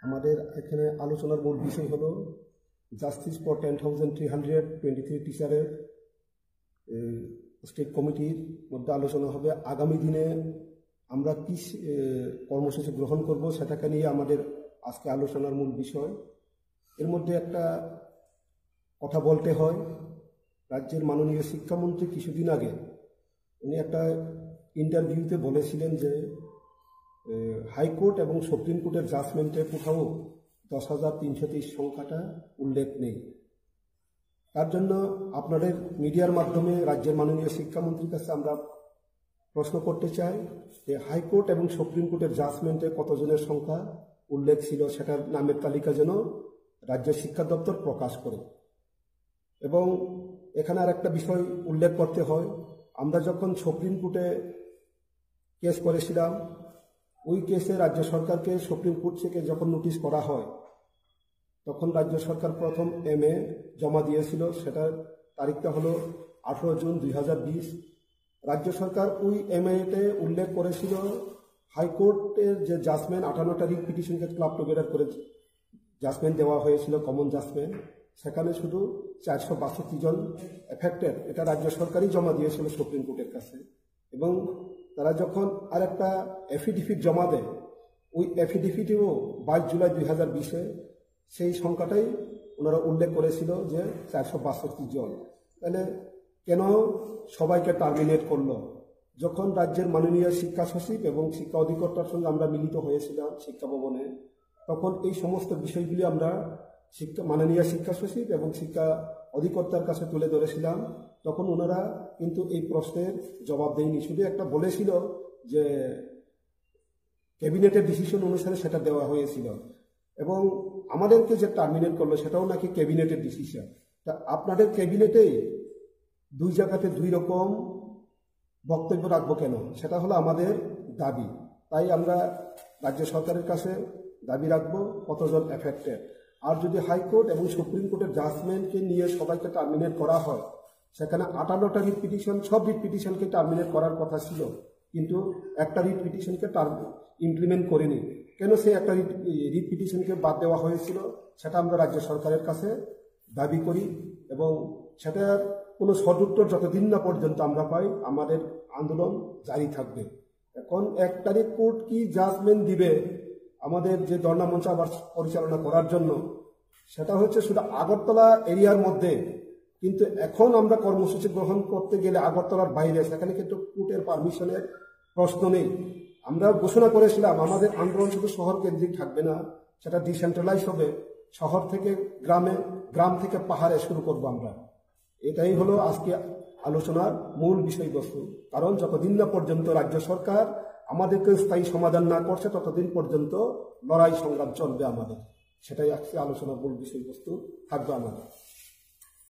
আমাদের এখানে আলোচনার মূল বিষয় হলো জাস্টিস ফর 10,323 টিচারের স্টেট কমিটির মধ্যে আলোচনা হবে। আগামী দিনে আমরা কি কর্মসূচি গ্রহণ করব সেটাকে নিয়ে আমাদের আজকে আলোচনার মূল বিষয়। এর মধ্যে একটা কথা বলতে হয়, রাজ্যের মাননীয় শিক্ষামন্ত্রী কিছুদিন আগে উনি একটা ইন্টারভিউতে বলেছিলেন যে হাইকোর্ট এবং সুপ্রিম কোর্টের জাজমেন্টে কোথাও 10,323 সংখ্যাটা উল্লেখ নেই। তার জন্য আপনাদের মিডিয়ার মাধ্যমে রাজ্যের মাননীয় শিক্ষামন্ত্রীর কাছে আমরা প্রশ্ন করতে চাই যে হাইকোর্ট এবং সুপ্রিম কোর্টের জাজমেন্টে কতজনের সংখ্যা উল্লেখ ছিল সেটার নামের তালিকা যেন রাজ্যের শিক্ষা দপ্তর প্রকাশ করে। এবং এখানে আর একটা বিষয় উল্লেখ করতে হয়, আমরা যখন সুপ্রিম কোর্টে কেস করেছিলাম ওই কেসে রাজ্য সরকারকে সুপ্রিম কোর্ট থেকে যখন নোটিশ করা হয় তখন রাজ্য সরকার প্রথম MA জমা দিয়েছিল, সেটার তারিখটা হলো 18 জুন 2020। রাজ্য সরকার ওই MA-তে উল্লেখ করেছিল হাইকোর্টের যে জাজমেন্ট 58টা রিট পিটিশনকে ক্লাব টুগেদার করে জাজমেন্ট দেওয়া হয়েছিল, কমন জাজমেন্ট, সেখানে শুধু 462 জন এফেক্টেড, এটা রাজ্য সরকারই জমা দিয়েছিল সুপ্রিম কোর্টের কাছে। এবং তারা যখন আর একটা এফিডেভিট জমা দেয় ওই এফিডেভিটেও 22 জুলাই 2020-এ সেই সংখ্যাটাই ওনারা উল্লেখ করেছিল যে 462 জন। তাহলে কেন সবাইকে টার্মিনেট করলো? যখন রাজ্যের মাননীয় শিক্ষা সচিব এবং শিক্ষা অধিকর্তার সঙ্গে আমরা মিলিত হয়েছিলাম শিক্ষা ভবনে, তখন এই সমস্ত বিষয়গুলি আমরা মাননীয় শিক্ষা সচিব এবং শিক্ষা অধিকর্তার কাছে তুলে ধরেছিলাম। তখন ওনারা কিন্তু এই প্রশ্নের জবাব দেয়নি, শুধু একটা বলেছিল যে ক্যাবিনেটের ডিসিশন অনুসারে সেটা দেওয়া হয়েছিল। এবং আমাদেরকে যে টার্মিনেট করলো সেটাও নাকি ক্যাবিনেটের ডিসিশন। তা আপনাদের ক্যাবিনেটেই দুই জায়গাতে দুই রকম বক্তব্য রাখবো কেন? সেটা হলো আমাদের দাবি। তাই আমরা রাজ্য সরকারের কাছে দাবি রাখবো কতজন এফেক্টেড। আর যদি হাইকোর্ট এবং সুপ্রিম কোর্টের জাজমেন্টকে নিয়ে সবাইকে টার্মিনেট করা হয়, সেখানে 58টা রিট পিটিশন, সব রিট পিটিশনকে টার্মিনেট করার কথা ছিল, কিন্তু একটা রিট পিটিশনকে ইমপ্লিমেন্ট করেনি। কেন সেই একটা রিট পিটিশনকে বাদ দেওয়া হয়েছিল সেটা আমরা রাজ্য সরকারের কাছে দাবি করি। এবং সেটার কোনো সদুত্তর যতদিন না পর্যন্ত আমরা পাই আমাদের আন্দোলন জারি থাকবে। এখন 1 তারিখ কোর্ট কি জাজমেন্ট দিবে আমাদের যে ধর্ণা মঞ্চ আবার পরিচালনা করার জন্য, সেটা হচ্ছে শুধু আগরতলা এরিয়ার মধ্যে। কিন্তু এখন আমরা কর্মসূচি গ্রহণ করতে গেলে আগরতলার বাইরে, সেখানে কিন্তু কোর্টের পারমিশনের প্রশ্ন নেই। আমরা ঘোষণা করেছিলাম আমাদের আন্দোলন শুধু শহর কেন্দ্রিক থাকবে না, সেটা ডিসেন্ট্রালাইজ হবে, শহর থেকে গ্রামে, গ্রাম থেকে পাহাড়ে শুরু করবো আমরা। এটাই হলো আজকে আলোচনার মূল বিষয়বস্তু। কারণ যতদিন না পর্যন্ত রাজ্য সরকার আমাদেরকে স্থায়ী সমাধান না করছে ততদিন পর্যন্ত লড়াই সংগ্রাম চলবে আমাদের। সেটাই আজকে আলোচনার মূল বিষয়বস্তু থাকবে আমাদের।